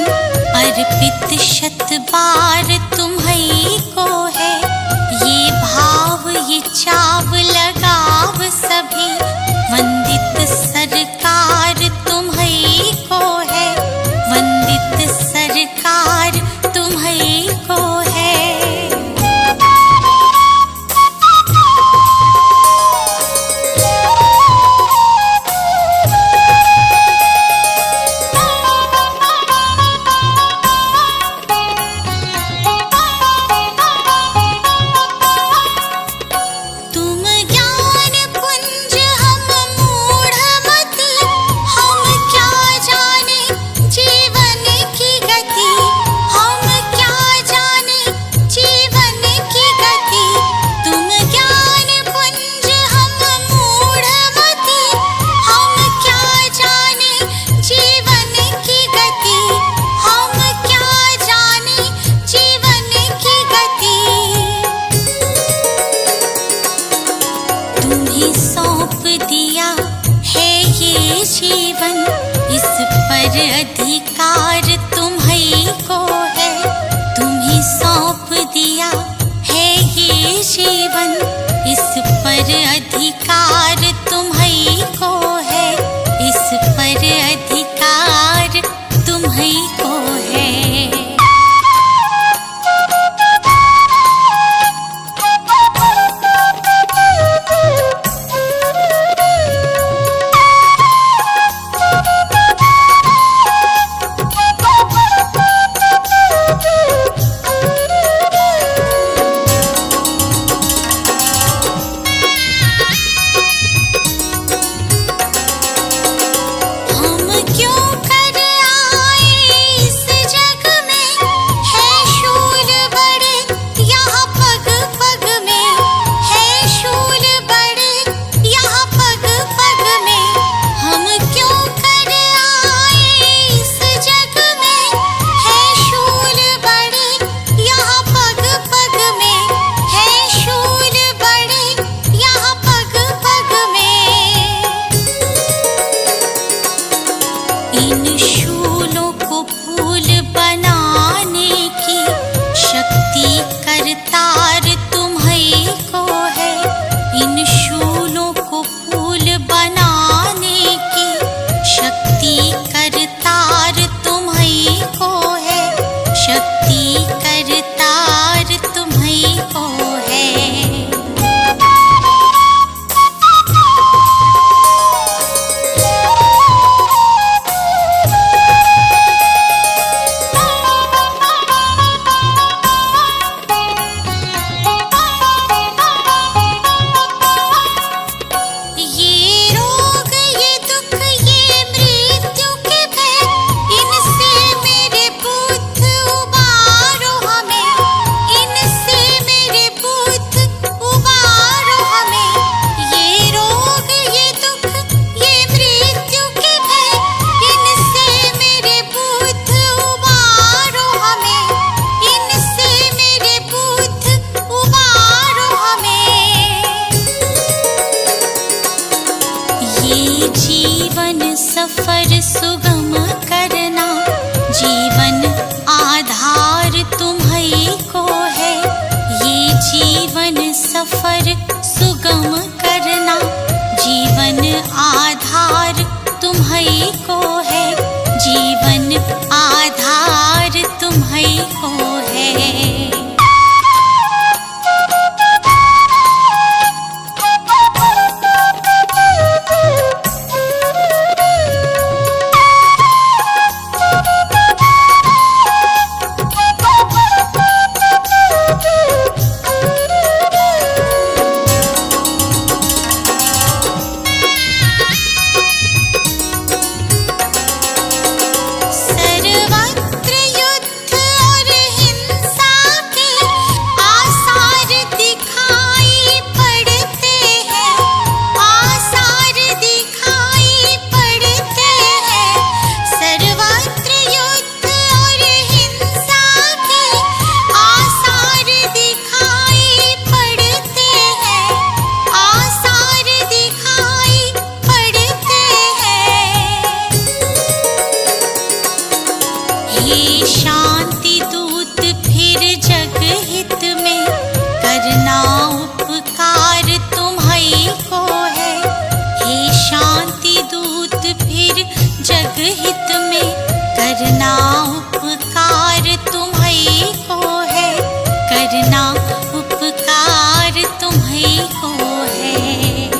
अर्पित शत बार तुम्हीं को है। ये भाव ये चाव लगाव सभी, वंदित सरकार तुम्हीं को है। वंदित सरकार तुम्हीं को है। जीवन इस पर अधिकार तुम्हीं को है। तुम्हीं सौंप दिया है ये जीवन, इस पर अधिकार तुम्हीं को है। इस पर अधिकार तुम्हीं को है। इन शूलों को फूल बनाने की शक्ति करतार तुम्हीं को है। इन शूलों को फूल बनाने की शक्ति करतार तुम्हीं को है। शक्ति करतार तुम्हीं को है। जीवन सफर सुगम करना, जीवन आधार तुम्हीं को है। ये जीवन सफर सुगम करना, जीवन आधार तुम्हीं को है। जीवन आधार तुम्हीं को है। सर्वत्र युद्ध और हे शांति दूत फिर जग हित में करना उपकार तुम्हीं को है। हे शांति दूत फिर जग हित में करना उपकार तुम्हीं को है, करना उपकार तुम्हीं को है।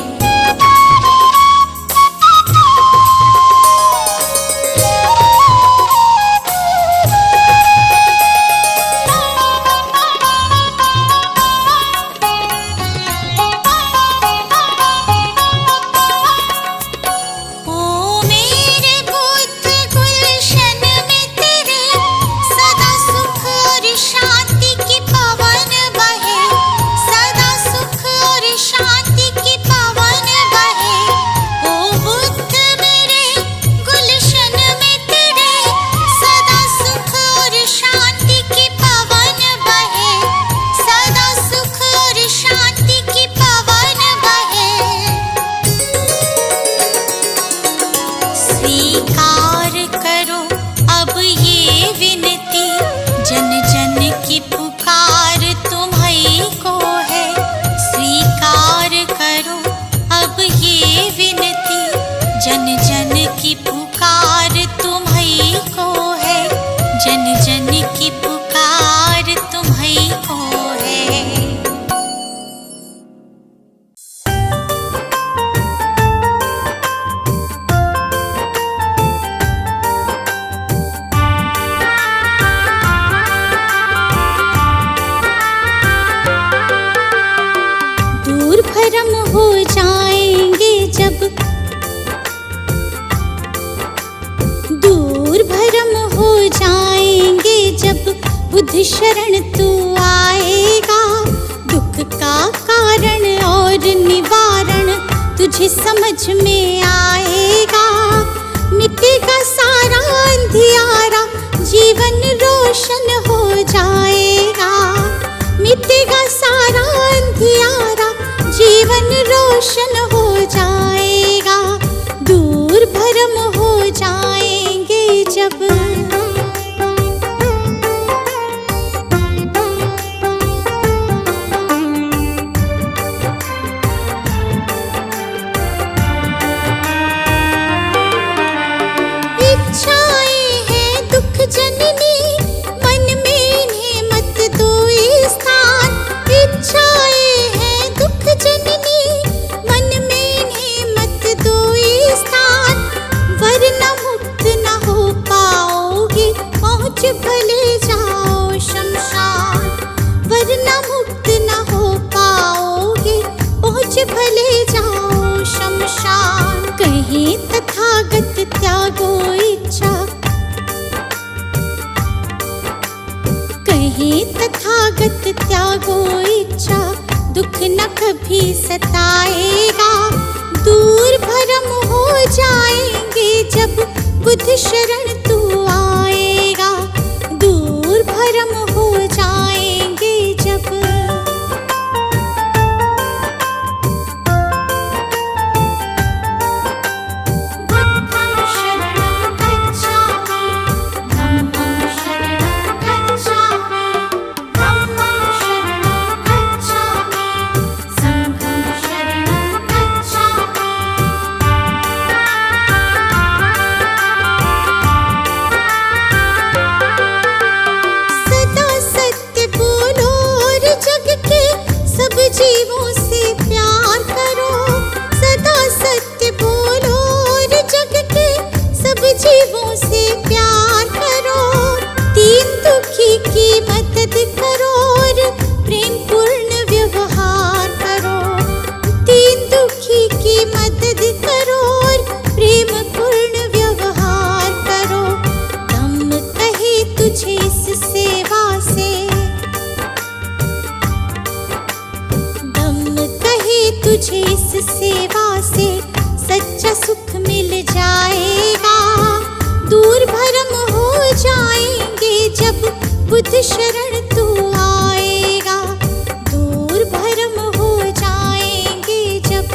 स्वीकार करो अब ये विनती, जन जन की पुकार तुम्हीं को है। स्वीकार करो अब ये विनती, जन जन की पुकार तुम्हीं को है, जन जन की पुकार तुम्हीं को है। भरम हो जाएंगे जब, दूर भरम हो जाएंगे जब बुद्ध शरण तू आएगा। दुख का कारण और निवारण तुझे समझ में आएगा। मिटेगा सारा अंधियारा, जीवन रोशन हो जाएगा। मिटेगा सारा अंधियारा, जीवन रोशन हो जाएगा। दूर भरम हो जाएंगे जब। इच्छाएं हैं दुख जननी, मन में इन्हें मत दो स्थान। इच्छाएं हैं दुख जननी, मन में इन्हें मत दो स्थान। वरना मुक्त न हो पाओगे, पहुँच भले जाओ शमशान। वरना मुक्त न हो पाओगे, पहुँच भले जाओ शमशान। कहीं तथागत त्यागो इच्छा, कहीं तथागत त्यागो इच्छा। दुख न कभी सताएगा। दूर भरम हो जाएंगे जब बुद्ध शरण तू आएगा। दूर भरम हो जाएंगे जब। बुद्धं शरणं गच्छामि, धम्मं शरणं गच्छामि, धम्मं शरणं गच्छामि, संघं शरणं गच्छामि। सदा सत्य बोलो और जग के सब जीवों से प्यार करो। सदा सत्य बोलो और जग के सब जीवों से प्यार करो। दीन दुखी की मदद करो और प्रेम पूर्ण व्यवहार करो। दीन दुखी की मदद करो और प्रेम पूर्ण व्यवहार करो। धम्म कहे तुझे इस सेवा से, धम्म कहे तुझे इस सेवा से सच्चा सुख मिल जाएगा। दूर भरम हो जाएंगे जब बुद्ध शरण तू आएगा। दूर भरम हो जाएंगे जब।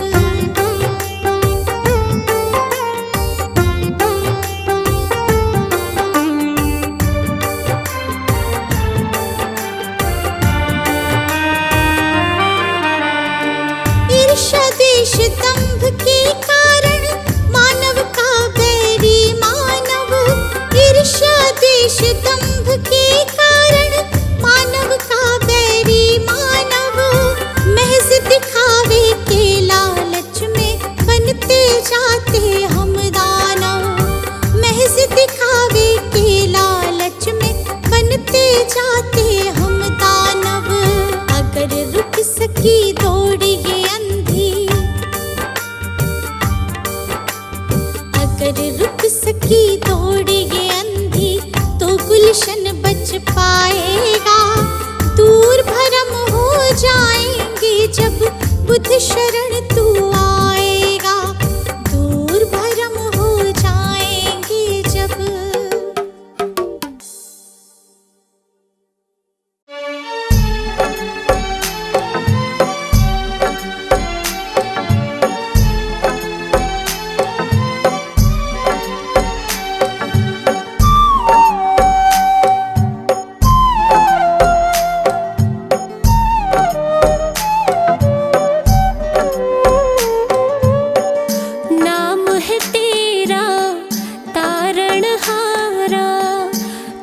बुद्ध शरण तू आएगा, दूर भरम हो जाएंगे जब।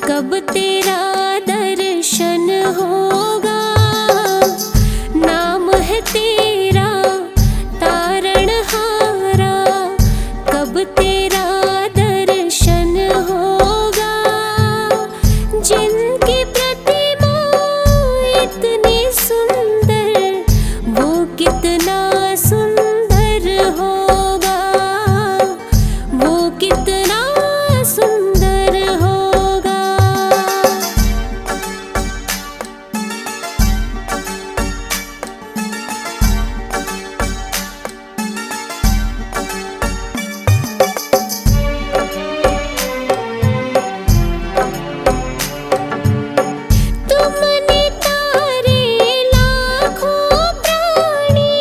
कब तेरा दर्शन होगा, नाम है तेरा तारणहारा, कब तेरा दर्शन होगा। जिनकी प्रतिमा इतनी सुंदर, वो कितना सुंदर होगा, वो कितना सुंदर होगा। तुमने तारे लाखों प्राणी,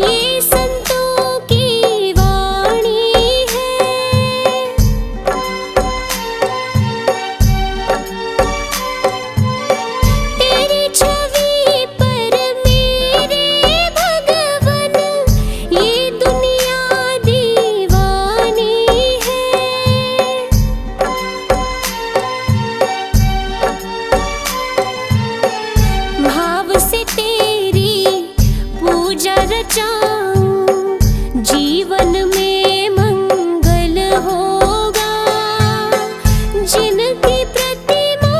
ये संतों की वाणी है। तेरी छवि पर मेरे भगवन, ये दुनिया दीवानी है। भाव से तेरी पूजा रचाऊं, जीवन में मंगल होगा। जिनकी प्रतिमा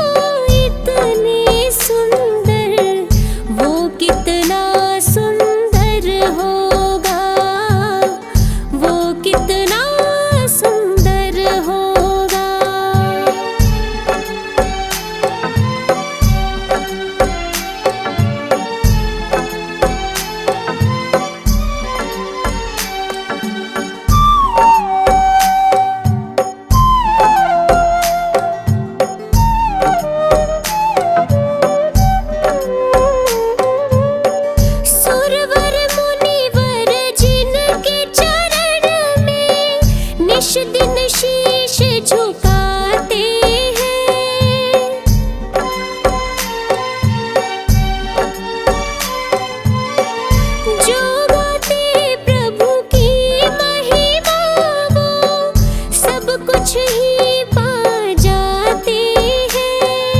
इतनी सुंदर, वो कितना सुंदर होगा, वो कितना सुंदर होगा। सुरवर मुनिवर जिनके चरण में निश दिन शीश झुकाते हैं। जो गाते प्रभु की महिमा, वो सब कुछ ही पा जाते हैं।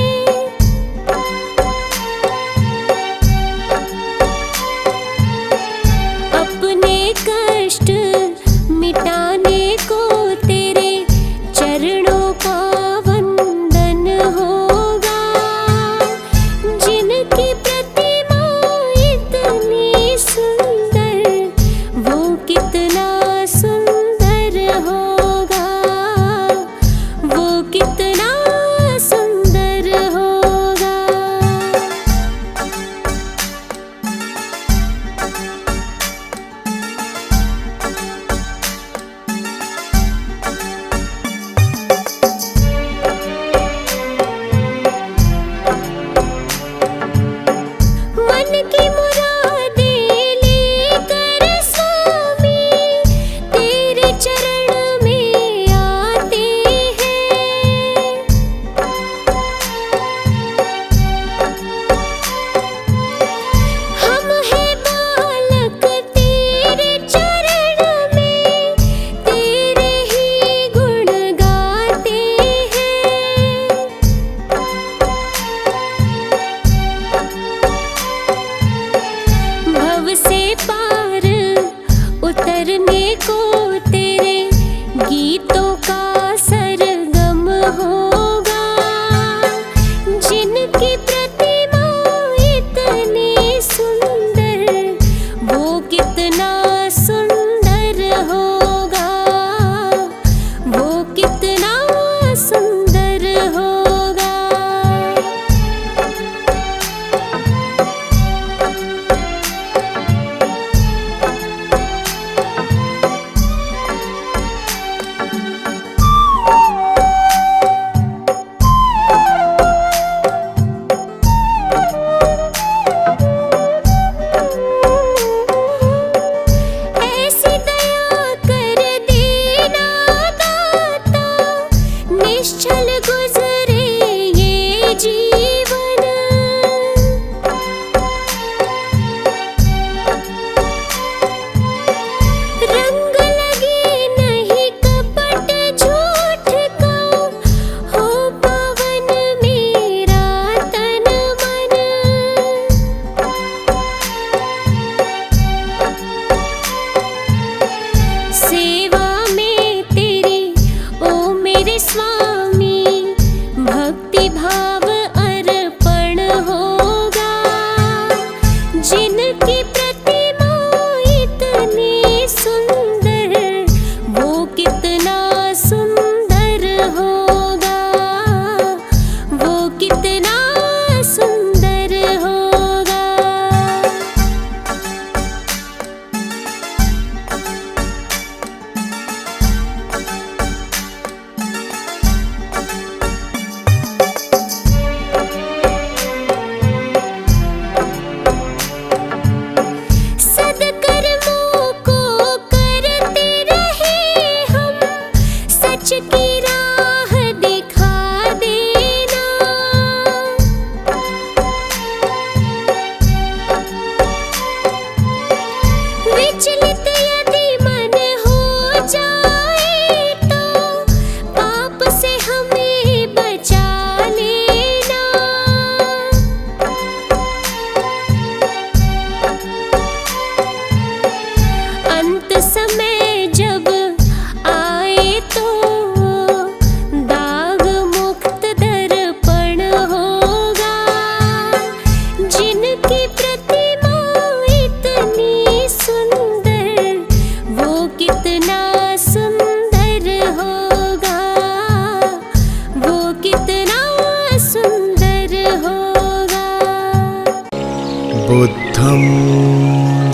बुद्धं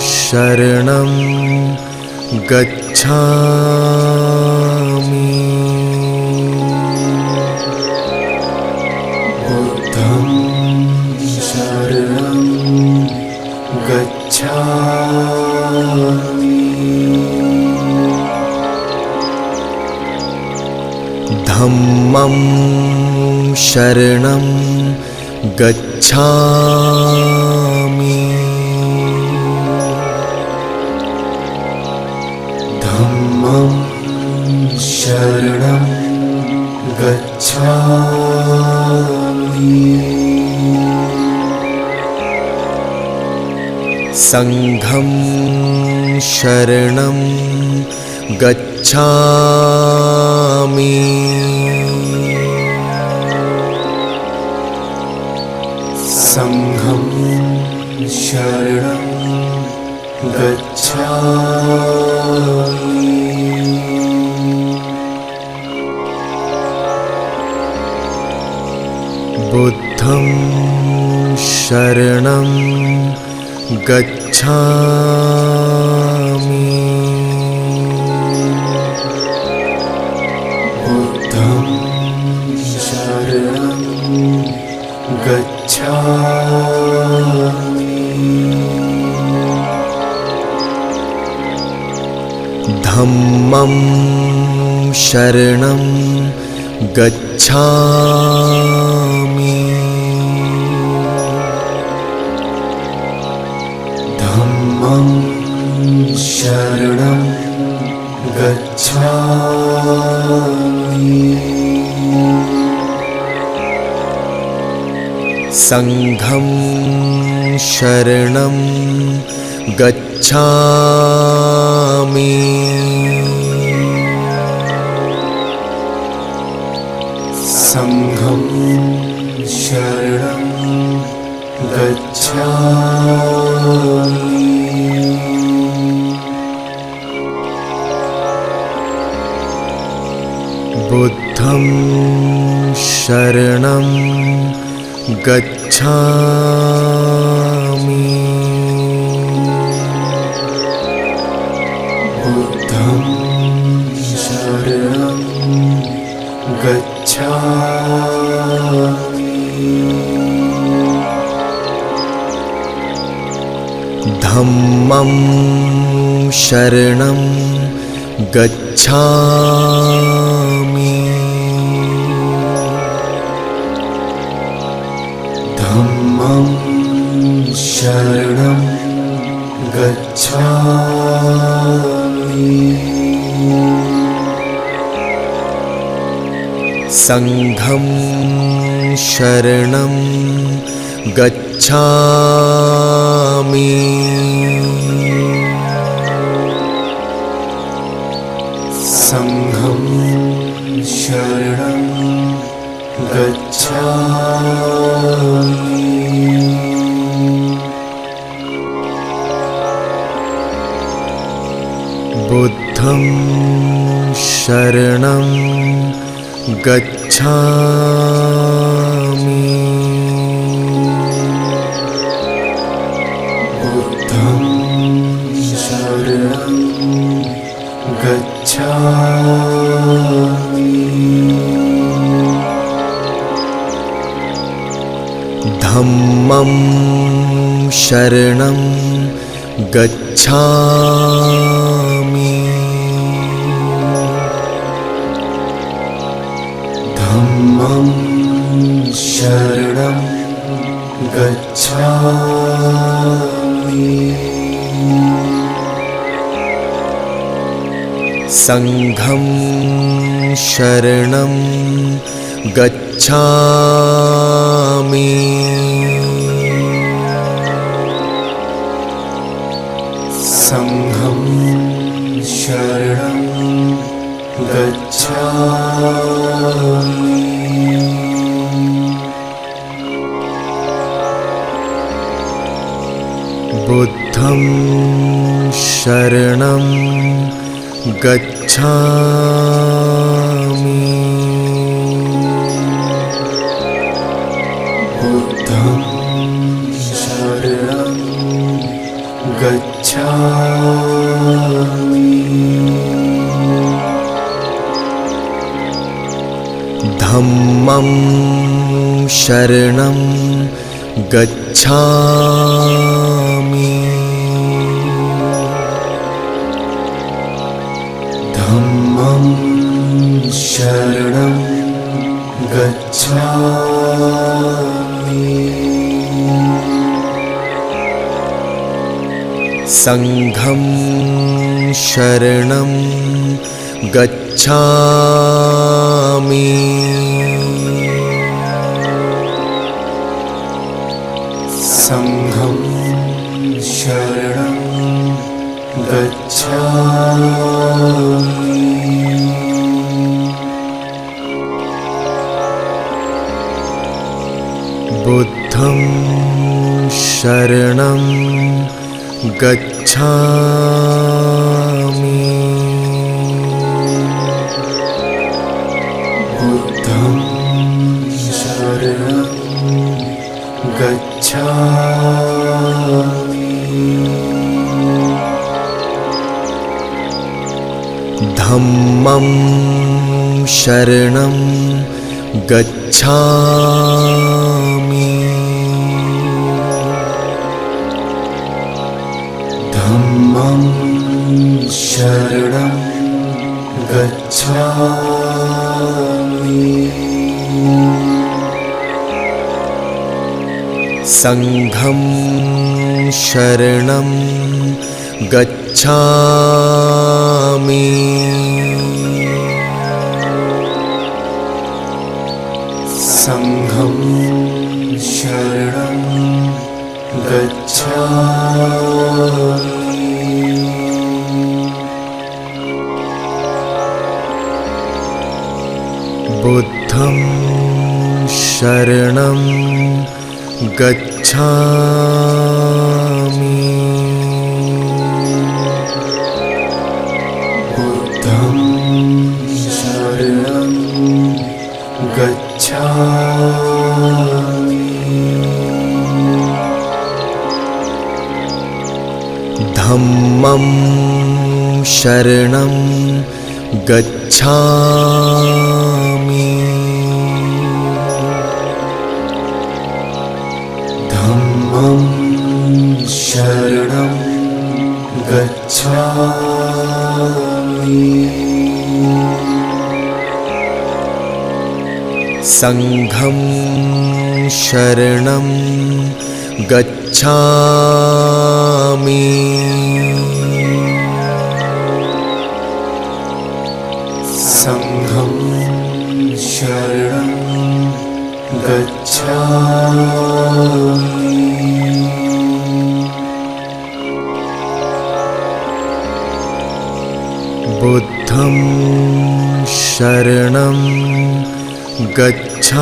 शरणं गच्छामि। बुद्धं शरणं गच्छामि। धम्मं शरणं गच्छामि। धम्मं शरणं गच्छामि। संघं शरणं गच्छामि। संघं शरणं गच्छामि। बुद्धं शरणं गच्छामि। बुद्धं शरणं गच्छामि। धम्मं शरणं गच्छामि। धम्मं शरणं गच्छामि। संघं शरणं गच्छामि। संघं शरणं गच्छामि। बुद्धं शरणं गच्छामि। बुद्धं शरणं गच्छामि। धम्मं शरणं गच्छामि। धम्मं शरणं गच्छामि। संघं शरणं गच्छामि। संघं शरणं गच्छामि। बुद्धं शरणं गच्छामि। बुद्धं शरणं गच्छामि। धम्मं शरणं गच्छामि। धम्मं शरणं गच्छामि। संघं शरणं गच्छामि। संघं शरणं गच्छामि। बुद्धं शरणं गच्छामि। बुद्धं शरणं धम्मं शरणं गच्छामि धम्मं शरणं गच्छामि संघं शरणं गच्छामि संघं शरणं गच्छामि बुद्धं शरणं गच्छामि बुद्धं शरणं गच्छामि धम्मं शरणं गच्छामि धम्मं शरणं गच्छामि संघं शरणं गच्छामि संघं शरणं गच्छामि बुद्धं शरणं गच्छामि बुद्धं शरणं गच्छामि धम्मं शरणं गच्छामि धम्मं शरणं गच्छामि संघं शरणं गच्छामि संघं शरणं गच्छामि बुद्धं शरणं गच्छामि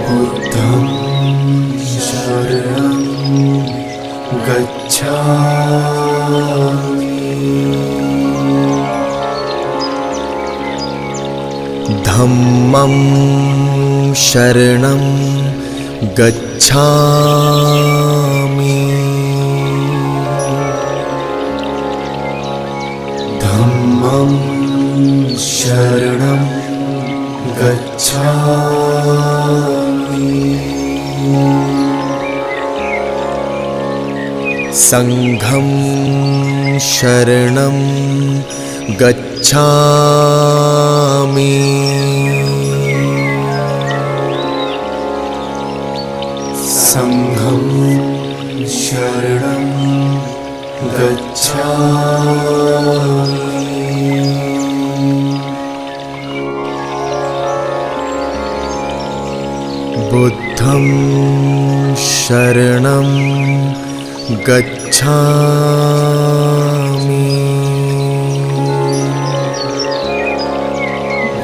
बुद्धं शरणं गच्छामि धम्मं शरणं गच्छामि धम्मं शरणं गच्छामि संघं शरणं गच्छामि बुद्धं शरणं गच्छामि धम्मं शरणं गच्छामि संघं शरणं गच्छामि बुद्धं शरणं गच्छामि धम्मं शरणं गच्छामि संघं शरणं गच्छामि संघं शरणं गच्छामि बुद्धं शरणं गच्छामि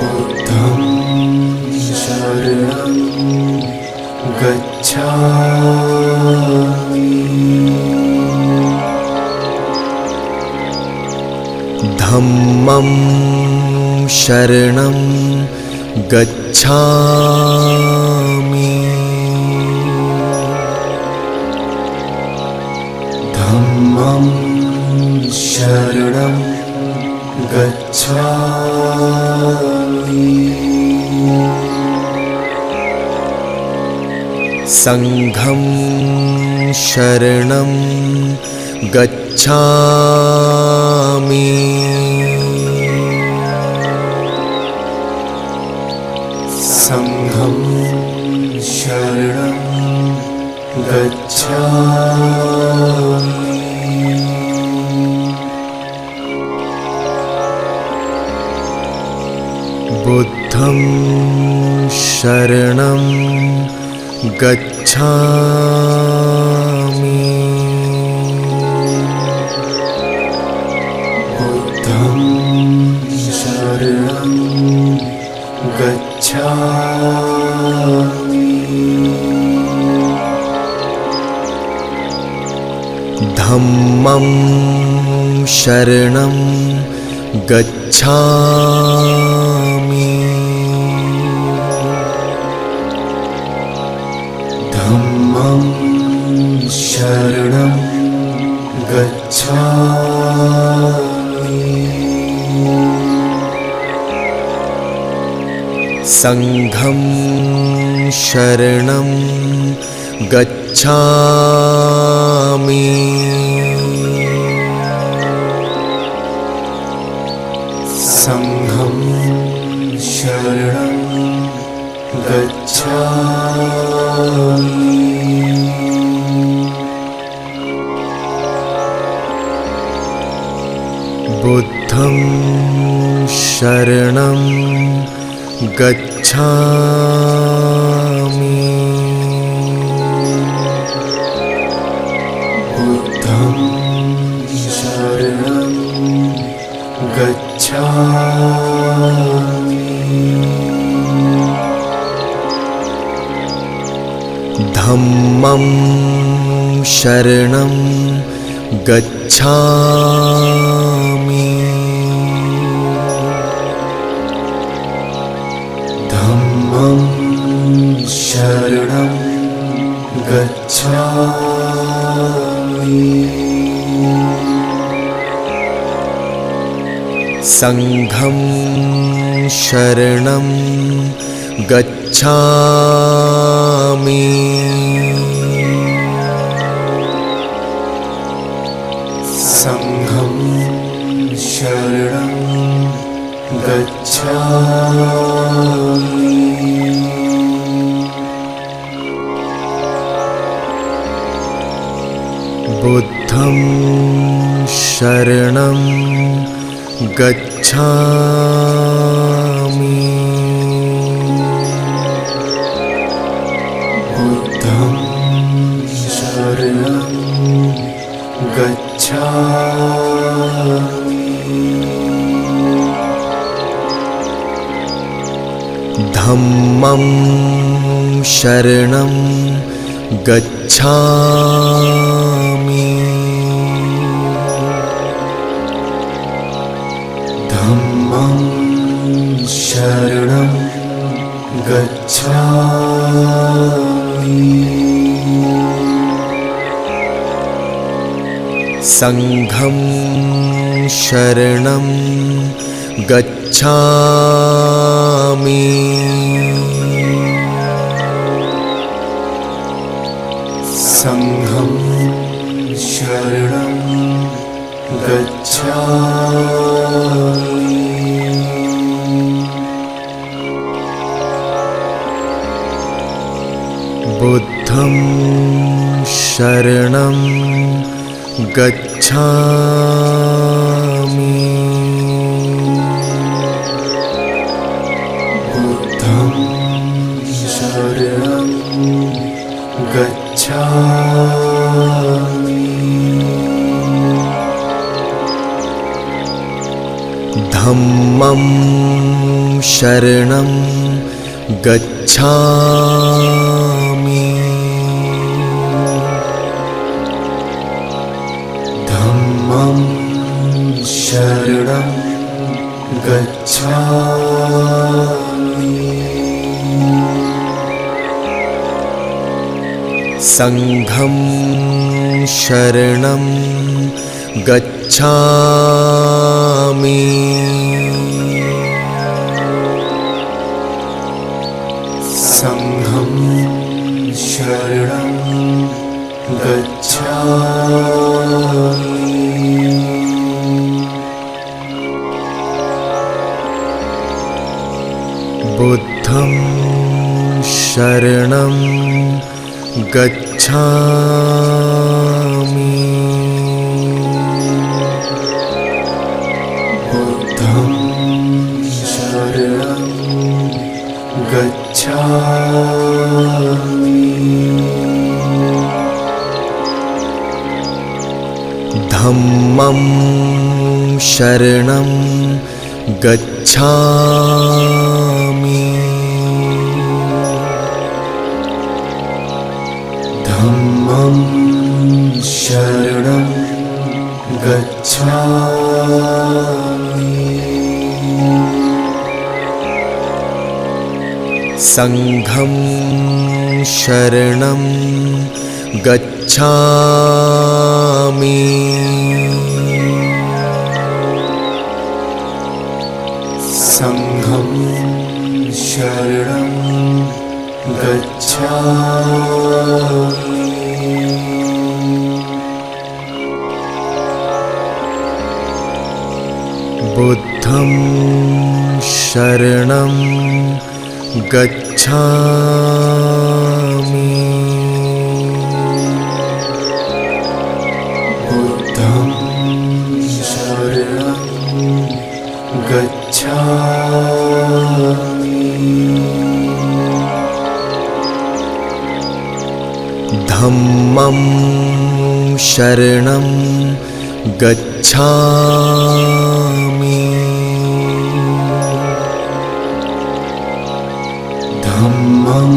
बुद्धं शरणं गच्छामि धम्मं शरणं गच्छामि धम्मं शरणं गच्छामि संघं शरणं गच्छामि संघं शरणं गच्छामि बुद्धं शरणं गच्छामि बुद्धं शरणं गच्छामि धम्मं शरणं गच्छामि धम्मं शरणं गच्छामि संघं शरणं गच्छामि संघं शरणं गच्छामि बुद्धं शरणं गच्छामि बुद्धं शरणं गच्छामि धम्मं शरणं गच्छामि धम्मं शरणं गच्छामि संघं शरणं गच्छामि संघं शरणं गच्छामि बुद्धं शरणं गच्छामि बुद्धं शरणं गच्छामि धम्मं शरणं गच्छामि धम्मं शरणं गच्छामि संघं शरणं गच्छामि संघं शरणं गच्छामि बुद्धं शरणं गच्छामि बुद्धं शरणं गच्छामि धम्मं शरणं गच्छामि धम्मं शरणं गच्छामि संघं शरणं गच्छामि गच्छामि संघं शरणं गच्छामि बुद्धं शरणं गच्छामि बुद्धं शरणं गच्छामि धम्मं शरणं गच्छामि धम्मं शरणं गच्छामि संघं शरणं गच्छामि संघं शरणं गच्छामि बुद्धं शरणं गच्छामि बुद्धं शरणं गच्छामि धम्मं शरणं गच्छामि धम्मं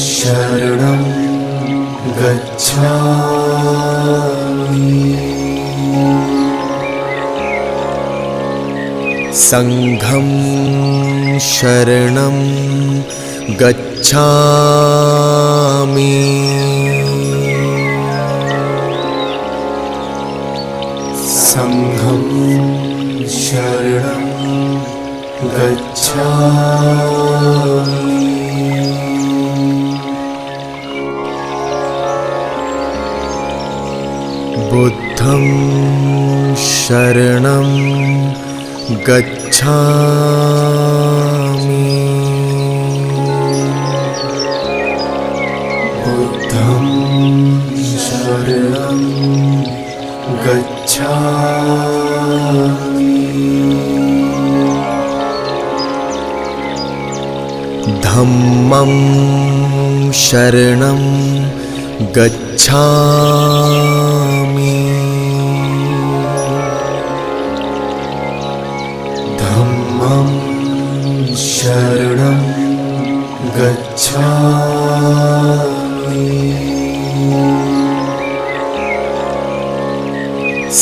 शरणं गच्छामि संघं शरणं गच्छामि संघं शरणं गच्छामि बुद्धं शरणं गच्छामि बुद्धं शरणं गच्छामि धम्मं शरणं गच्छामि धम्मं शरणं गच्छामि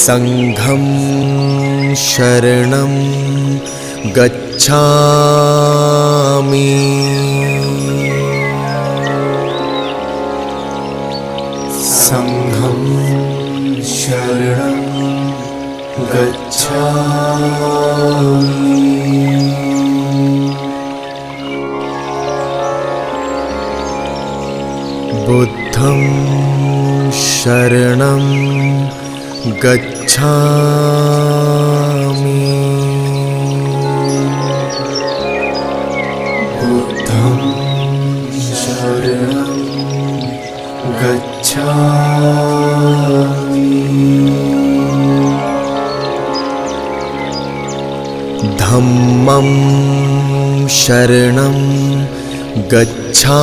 संघं शरणं गच्छामि संघं शरणं गच्छामि बुद्धं शरणं गच्छामि बुद्धं शरणं गच्छामि धम्मं शरणं गच्छामि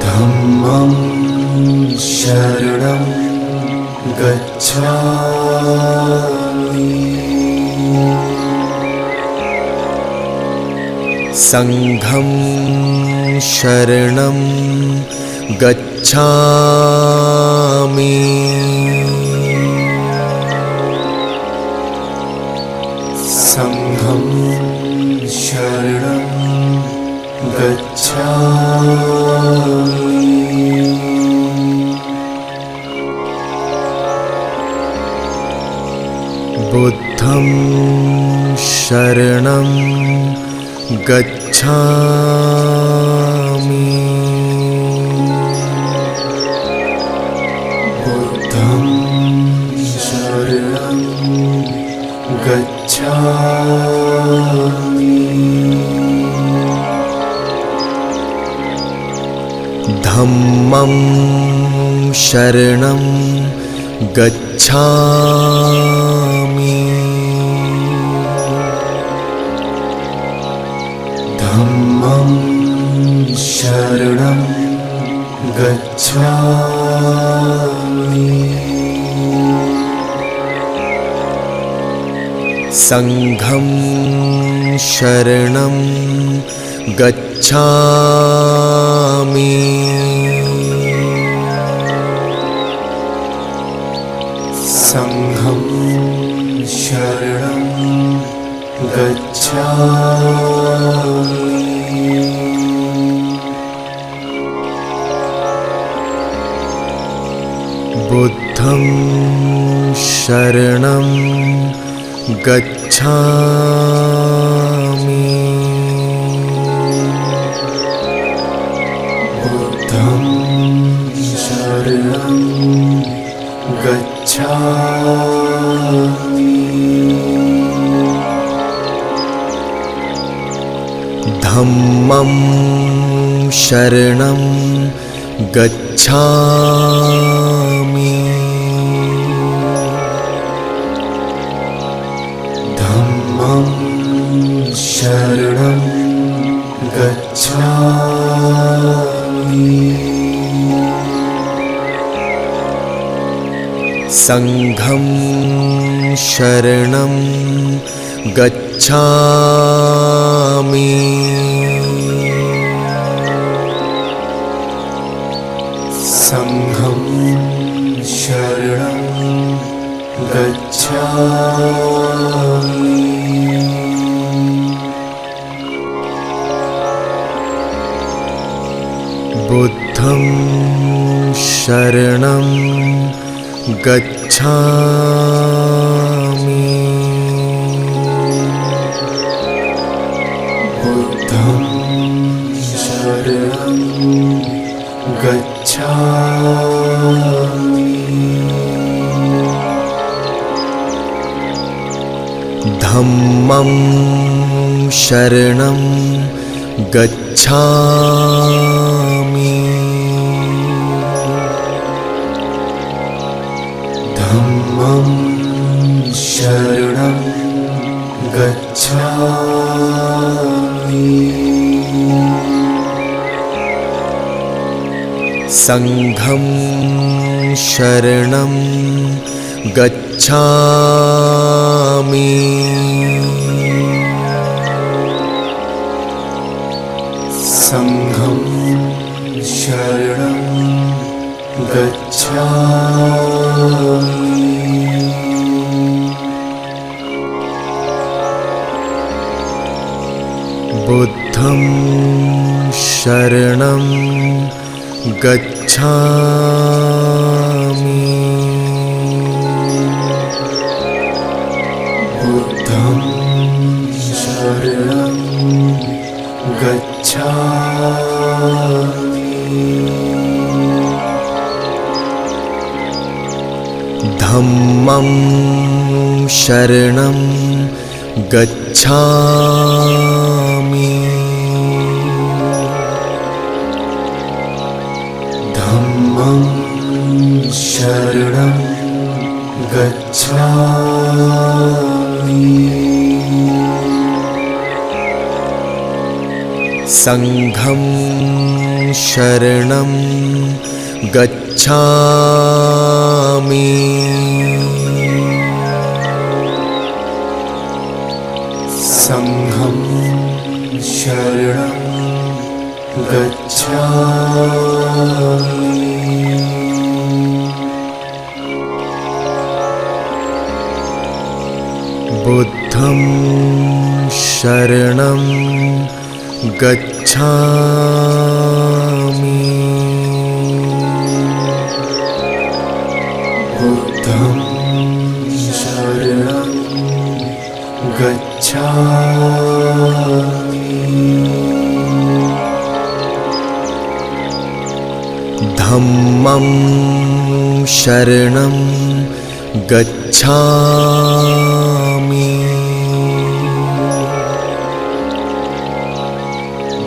धम्मं शरणं गच्छामि संघं शरणं गच्छामि संघं शरणं गच्छामि बुद्धं शरणं गच्छामि बुद्धं शरणं गच्छामि धम्मं शरणं गच्छामि धम्मं शरणं गच्छामि संघं शरणं गच्छामि संघं शरणं गच्छामि बुद्धं शरणं गच्छामि बुद्धं शरणं गच्छामि धम्मं शरणं गच्छामि धम्मं शरणं गच्छामि संघं शरणं गच्छामि संघं शरणं गच्छामि बुद्धं शरणं गच्छामि बुद्धं शरणं गच्छामि धम्मं शरणं गच्छामि धम्मं शरणं गच्छामि संघं शरणं गच्छामि संघं शरणं गच्छामि बुद्धं शरणं गच्छामि बुद्धं शरणं गच्छामि धम्मं शरणं गच्छामि धम्मं शरणं गच्छामि संघं शरणं गच्छामि संघं शरणं गच्छामि बुद्धं शरणं गच्छामि बुद्धं शरणं गच्छामि धम्मं शरणं गच्छामि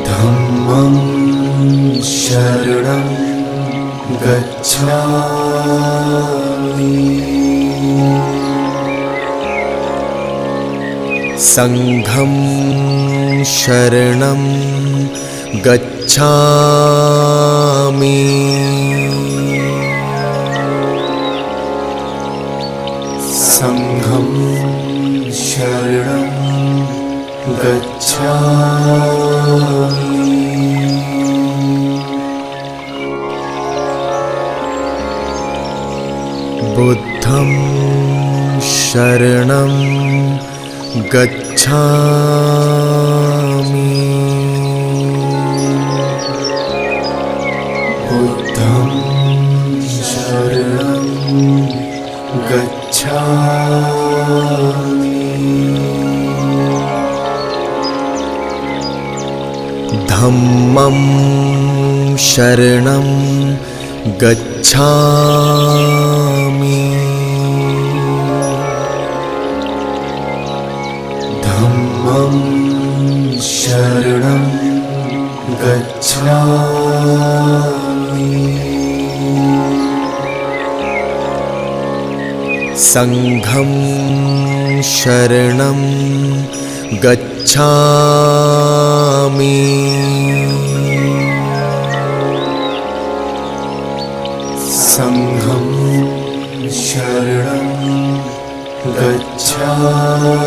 धम्मं शरणं गच्छामि संघं शरणं गच्छामि संघं शरणं गच्छामि बुद्धं शरणं गच्छामि बुद्धं शरणं गच्छामि धम्मं शरणं गच्छामि धम्मं शरणं गच्छामि संघं शरणं गच्छामि संघं शरणं गच्छामि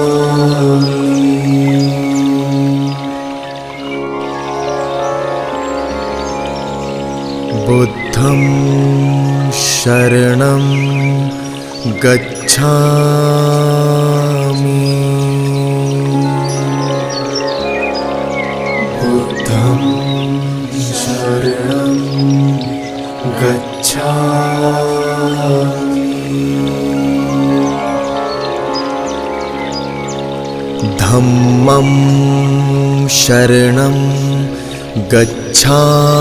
बुद्धं शरणं गच्छामि बुद्धं शरणं गच्छामि धम्मं शरणं गच्छामि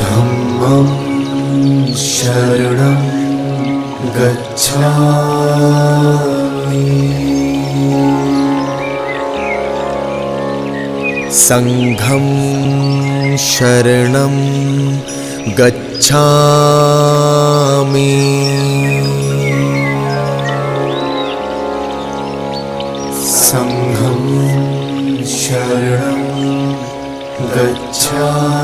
धम्मं शरणं गच्छामि संघं शरणं गच्छामि संघं शरणं गच्छामि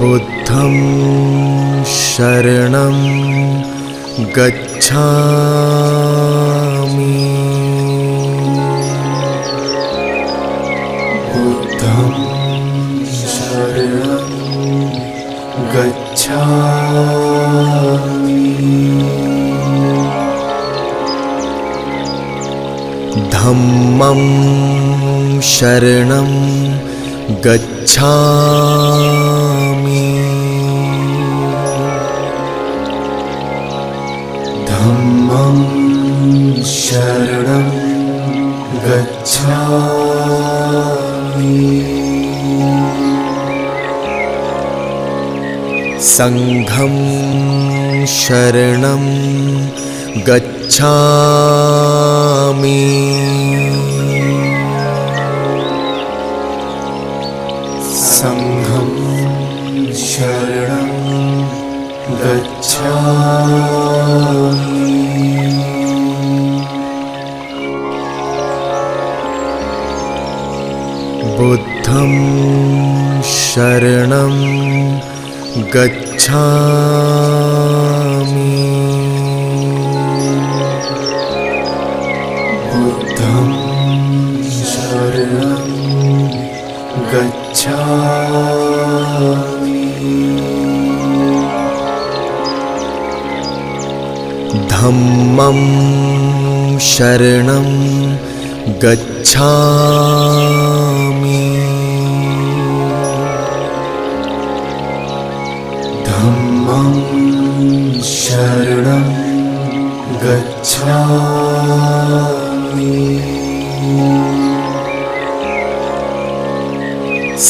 बुद्धं शरणं गच्छामि बुद्धं शरणं गच्छामि धम्मं शरणं गच्छामि धम्मं शरणं गच्छामि संघं शरणं गच्छामि संघं शरणं गच्छामि बुद्धं शरणं गच्छामि बुद्धं शरणं गच्छामि धम्मं शरणं गच्छामि धम्मं शरणं गच्छामि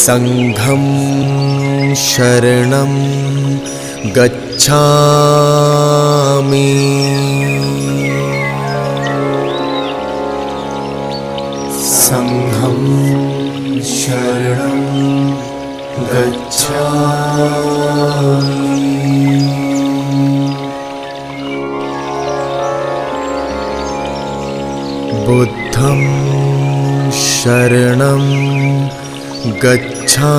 संघं शरणं गच्छामि संघं शरणं गच्छामि बुद्धं शरणं गच्छामि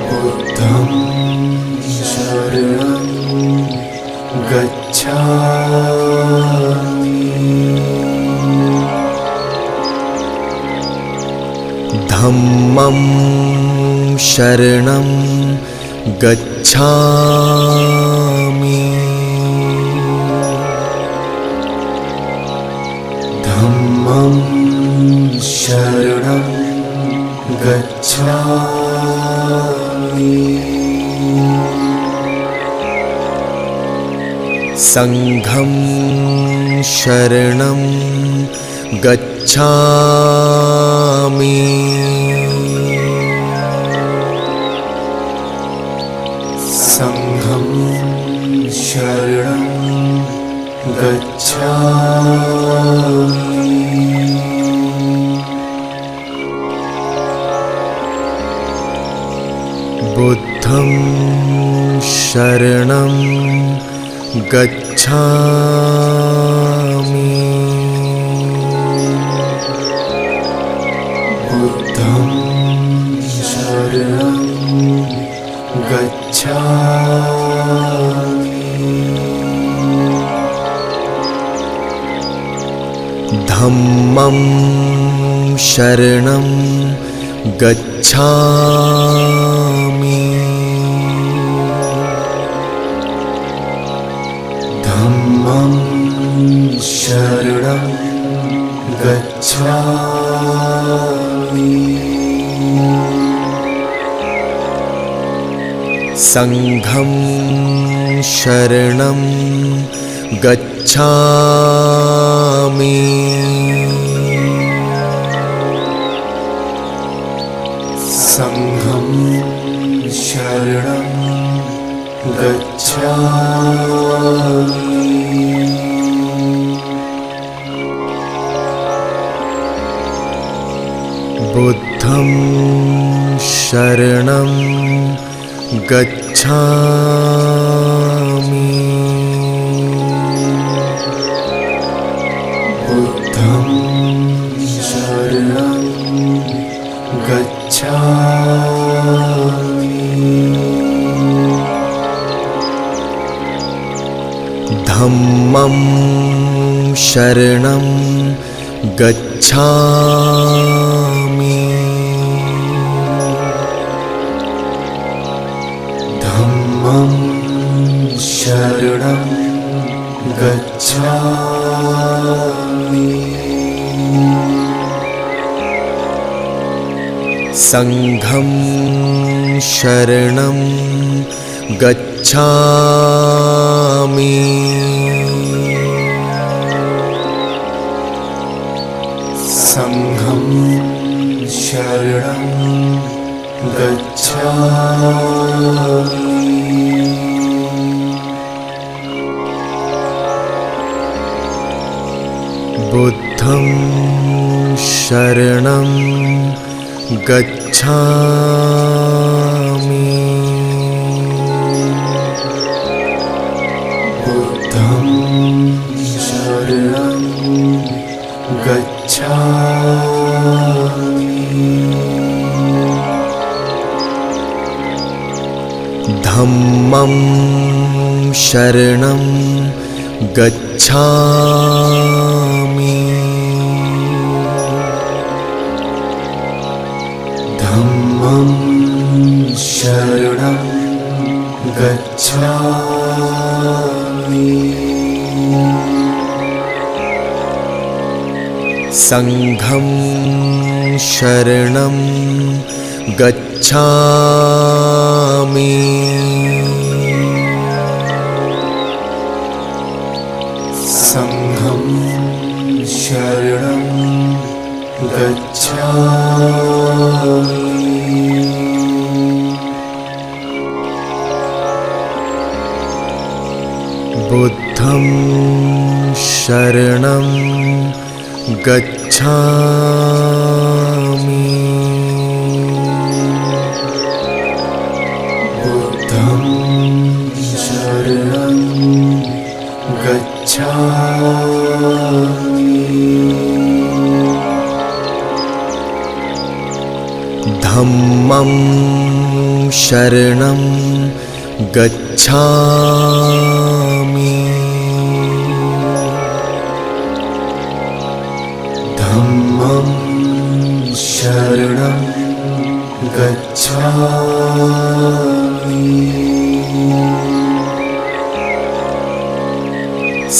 बुद्धं शरणं गच्छामि धम्मं शरणं गच्छामि धम्मं शरणं गच्छामि संघं शरणं गच्छामि संघं शरणं गच्छामि बुद्धं शरणं गच्छामि बुद्धं शरणं गच्छामि धम्मं शरणं गच्छामि धम्मं शरणं गच्छामि संघं शरणं गच्छामि संघं शरणं गच्छामि बुद्धं शरणं गच्छामि बुद्धं शरणं गच्छामि धम्मं शरणं गच्छामि धम्मं शरणं गच्छामि संघं शरणं गच्छामि संघं शरणं गच्छामि बुद्धं शरणं गच्छामि बुद्धं शरणं गच्छामि धम्मं शरणं गच्छामि धम्मं शरणं गच्छामि संघं शरणं गच्छामि। संघं शरणं गच्छामि। बुद्धं शरणं गच्छामि। बुद्धं शरणं गच्छामि। धम्मं शरणं गच्छामि। धम्मं शरणं गच्छामि।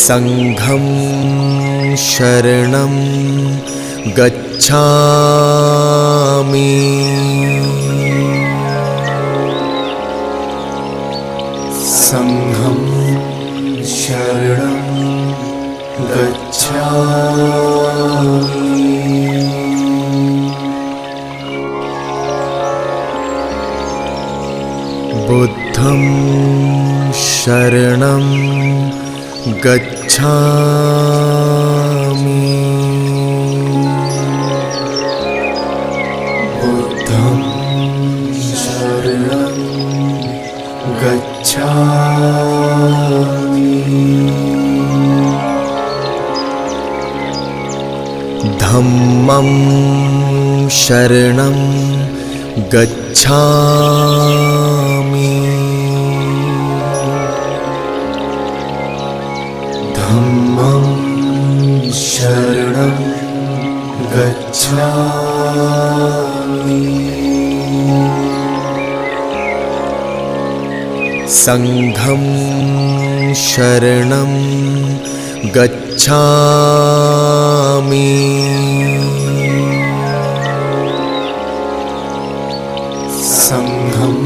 संघं शरणं गच्छामि। संघं शरणं गच्छामि। बुद्धं शरणं गच्छामि। बुद्धं शरणं गच्छामि। धम्मं शरणं गच्छामि। धम्मं शरणं गच्छामि। संघं शरणं गच्छामि। संघं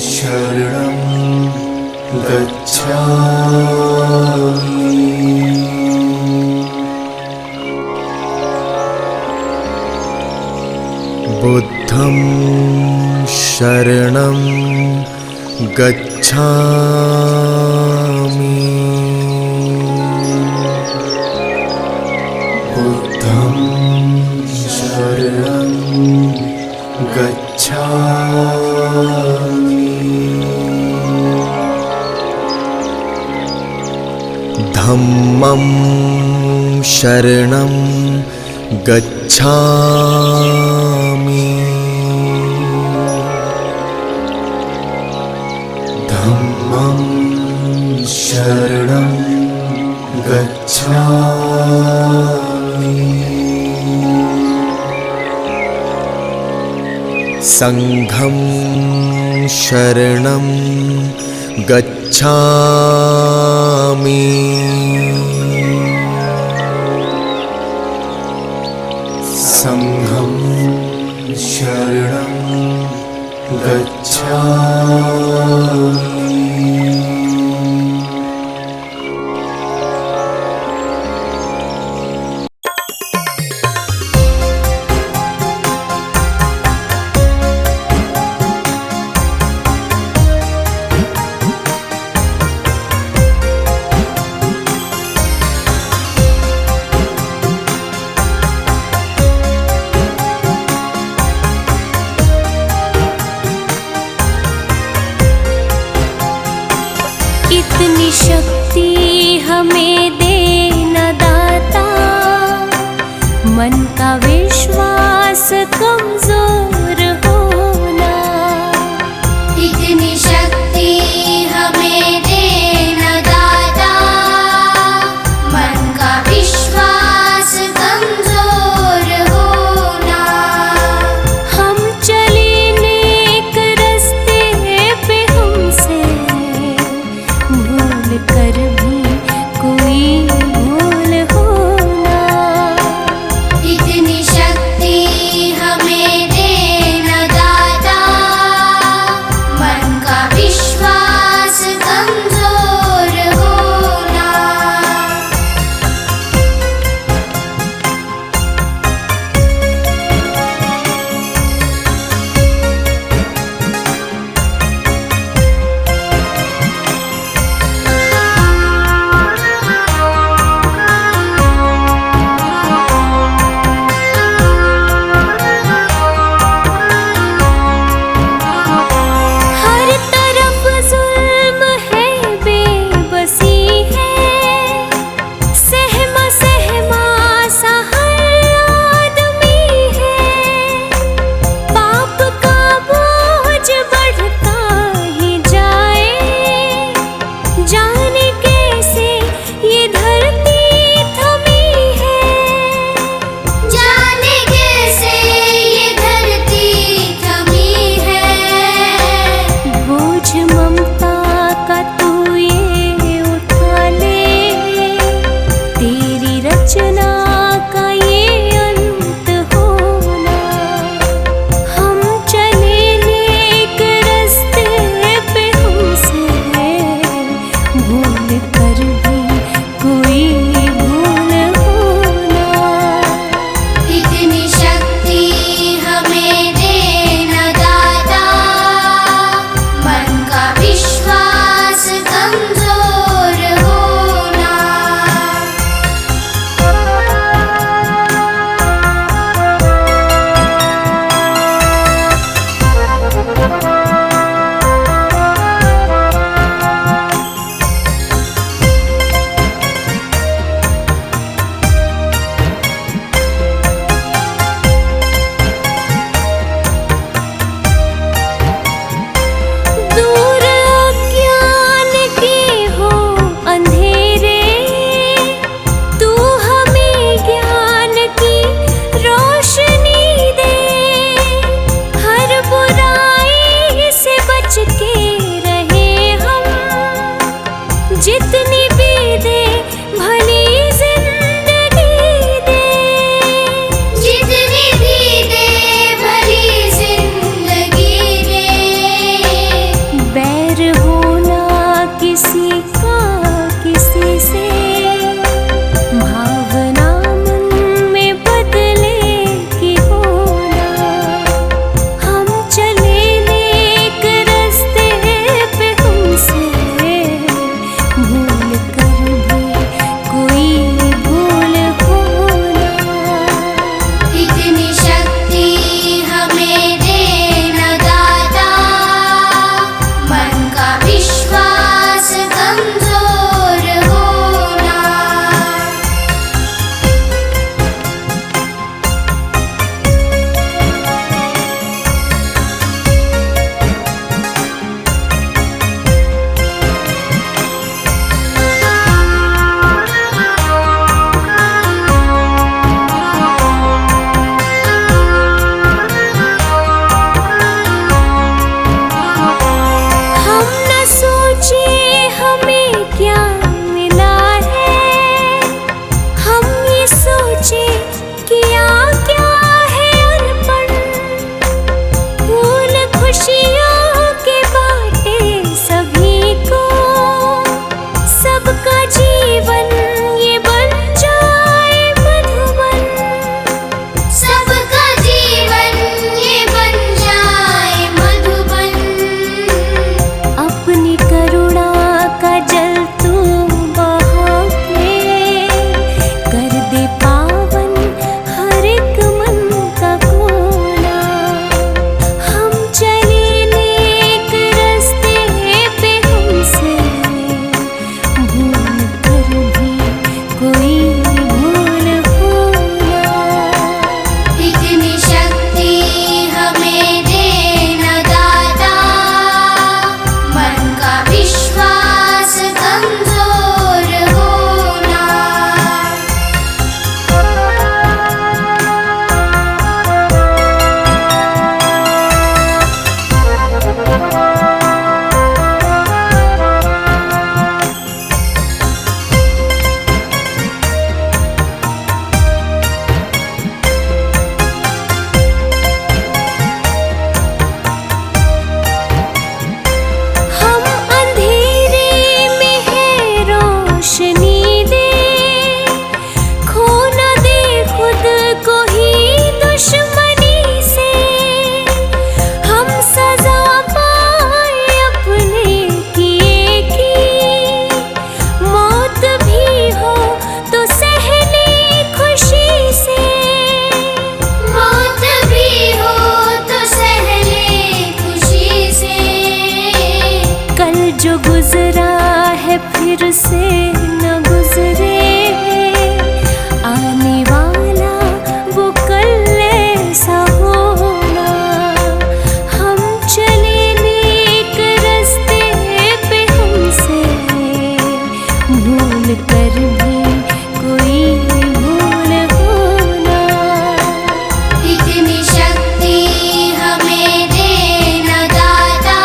शरणं गच्छामि। बुद्धं शरणं गच्छामि। बुद्धं शरणं गच्छामि। धम्मं शरणं गच्छामि। धम्मं शरणं गच्छामि। संघं शरणं गच्छामि। संघं शरणं गच्छामि। इतनी शक्ति हमें देना दाता, मन का विश्वास कमजोर होना। इतनी शक्ति हमें देना दाता, मन का विश्वास कमजोर होना। हम चले नेक रास्ते पे हमसे भूल कर कर भी कोई भूल होना। इतनी शक्ति हमें देना दाता, मन का विश्वास कमजोर होना। हर तरफ जुल्म है, बेबसी है, सहमा सहमा सा हर आदमी है। पाप का बोझ बढ़ता ही जाए, जाने कैसे ये धरती थमी है। जाने कैसे ये धरती थमी है। बोझ ममता का तू ये उठा ले, तेरी रचना का ये अंत होना। हम चले नेक रास्ते पे, हमसे भूल कर भी कोई भूल होना। इतनी शक्ति हमें देना दाता, मन का विश्वास कमजोर होना। दूर अज्ञान के हो अंधेरे, तू हमें ज्ञान की रोशनी दे। हर बुराई से बच के रहे हम, जितनी भी दे भली जिंदगी दे। जितनी भी दे भली जिंदगी दे। बैर होना किसी का किसी से, भावना मन में बदले की होना। हम चले नेक रास्ते पे, हमसे भूल कर भी भूल कर भी कोई भूल होना। इतनी शक्ति हमें देना दाता,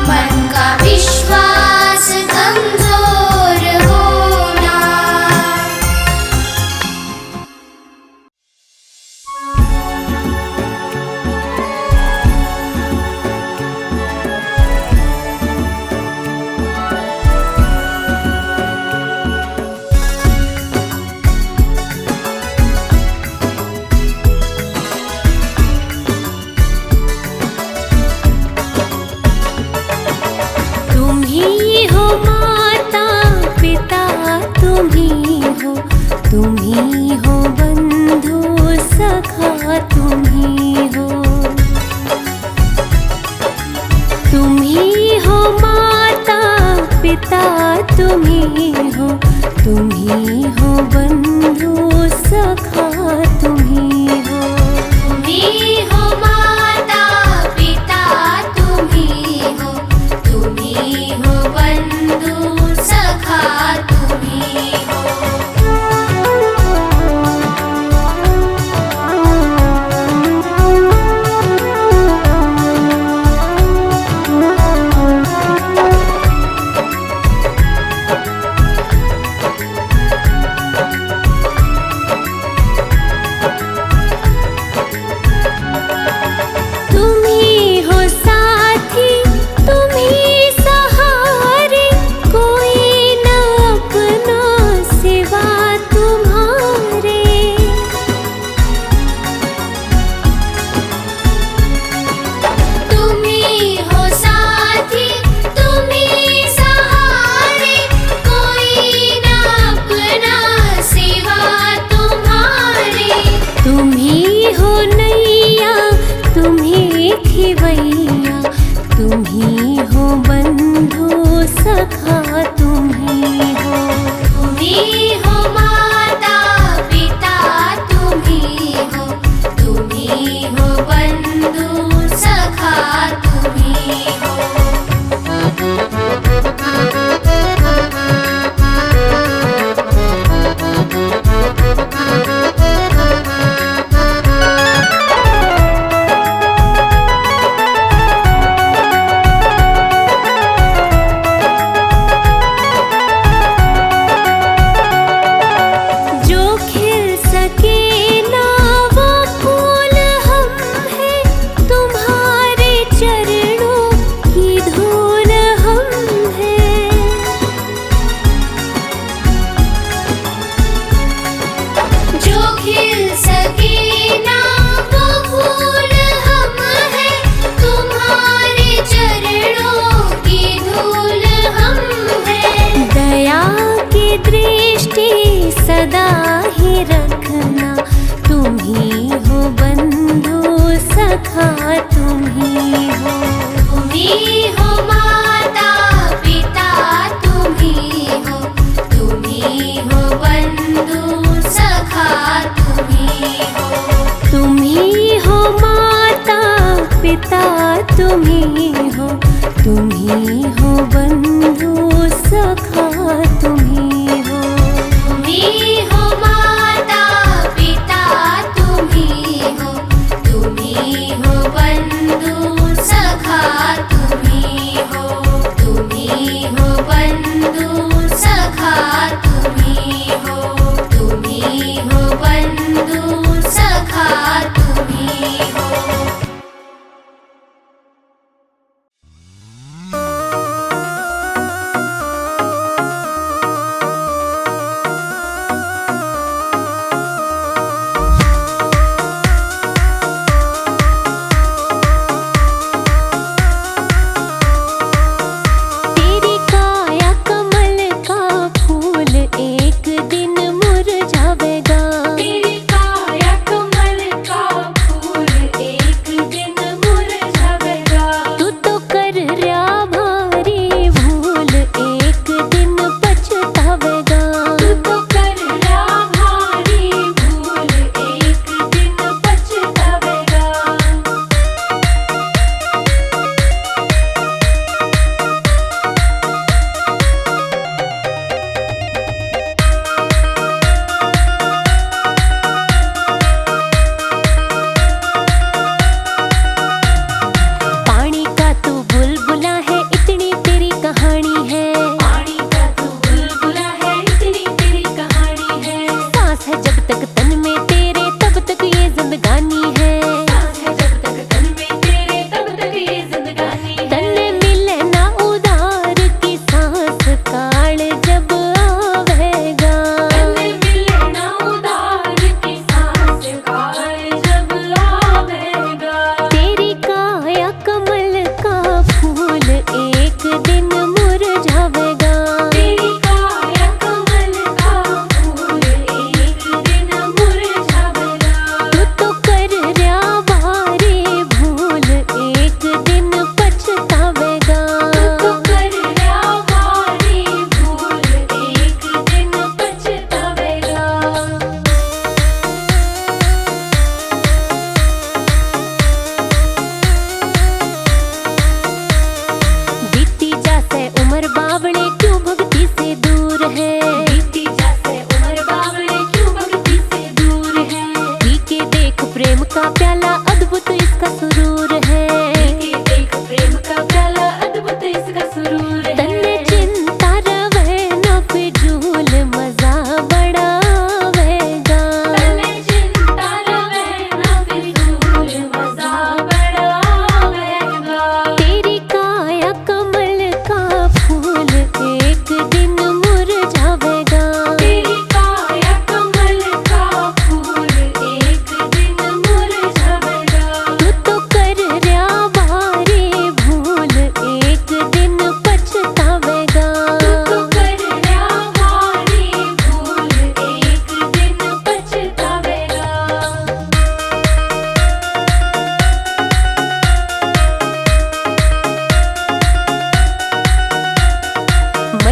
मन का विश्वास कमजोर होना। तुम ही हो माता पिता, तुम ही हो बंधु सखा, तुम ही हो माता पिता, तुम ही हो बंधु सखा, तुम ही हो। तुम ही हो माता पिता, तुम ही हो बंधु सखा, तुम ही हो।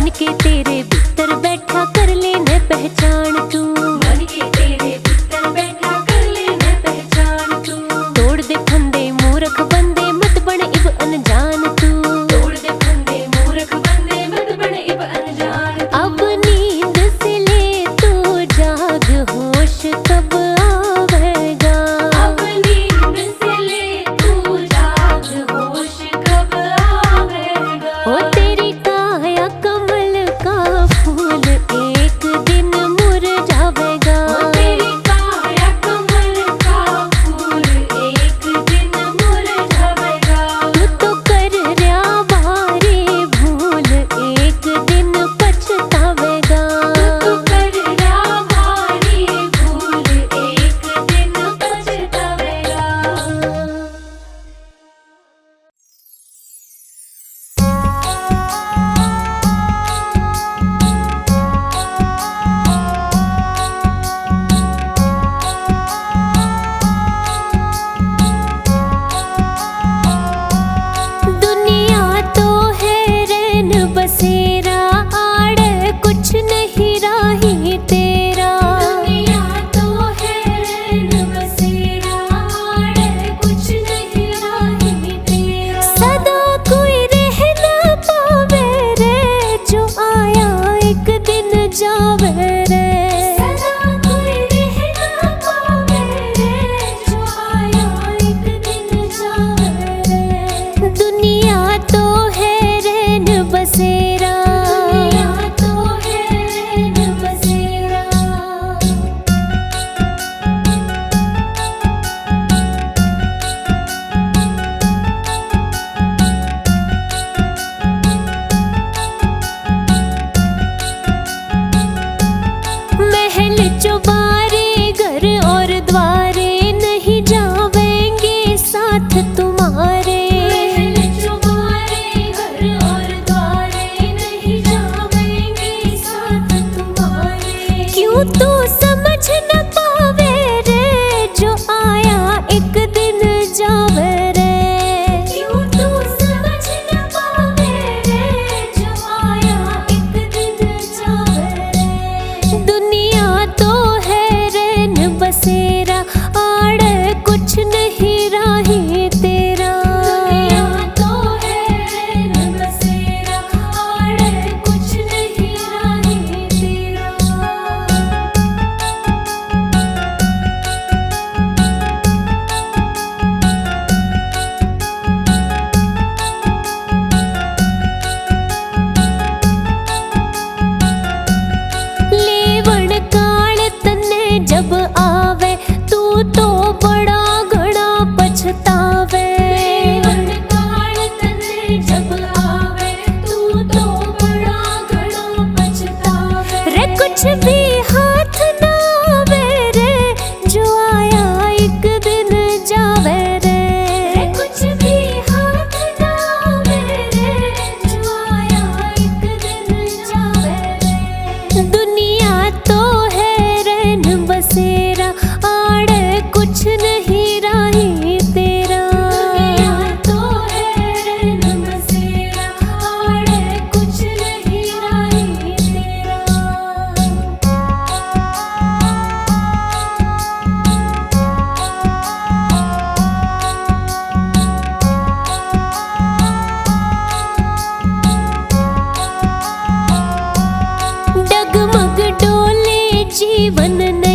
मन के तेरे भीतर बैठा कर लेने पहचान तू, मन के तेरे भीतर बैठा कर लेने पहचान तू। तोड़ दे फंदे मूर्ख बंदे मत बन इब अनजान तू, तोड़ दे फंदे मूर्ख बंदे मत बन इब अनजान तू। अब नींद से ले तू जाग होश कब आवेगा, अब नींद से ले तू जाग होश कब आवेगा। ओ तेरी काया कमल का फूल एक दिन मुरझावेगा, ओ तेरी काया कमल का फूल एक दिन मुरझावेगा। तू तो कर रहा भारी भूल एक दिन पछतावेगा, तू तो कर रहा भारी भूल एक दिन पछतावेगा। दुनिया तो है रैन बसेरा, आड़ कुछ नहीं राही तेरा। दुनिया तो है रैन बसेरा, आड़ कुछ नहीं राही तेरा। सदा कोई रह ना पावे रे, जो आया एक दिन जावे रे। सदा कोई रह ना पावे रे, जो आया एक दिन जावे रे। दुनिया तो है रैन बसेरा, दुनिया तो है रैन बसेरा। महल चौबारे घर और द्वारे नहीं जावेंगे साथ तुम्हारे। महल चौबारे घर और द्वारे नहीं जावेंगे साथ तुम्हारे। क्यों तू समझ न पावे रे, जो आया एक दिन जावे रे। क्यों तू समझ न पावे रे, जो आया एक दिन जावे रे। दुनिया तो है रैन बसेरा, आड़ कुछ नहीं राही तेरा। दुनिया तो है रैन बसेरा, आड़ कुछ नहीं राही तेरा। लेवण काल तन्ने जब आवे, तू तो बड़ा घड़ा पछतावे। लेवण काल तन्ने जब आवे, तू तो बड़ा घड़ा पछतावे। रे कुछ भी हाथ ना आवे रे, जो आया एक दिन जावे रे। रे कुछ भी हाथ ना आवे रे, जो आया एक दिन जावे रे। दुनिया तो है रैन बसेरा, आड़ कुछ नहीं राही तेरा। दुनिया तो है रैन बसेरा, आड़ कुछ नहीं राही तेरा। डगमग डोले जीवन नहीं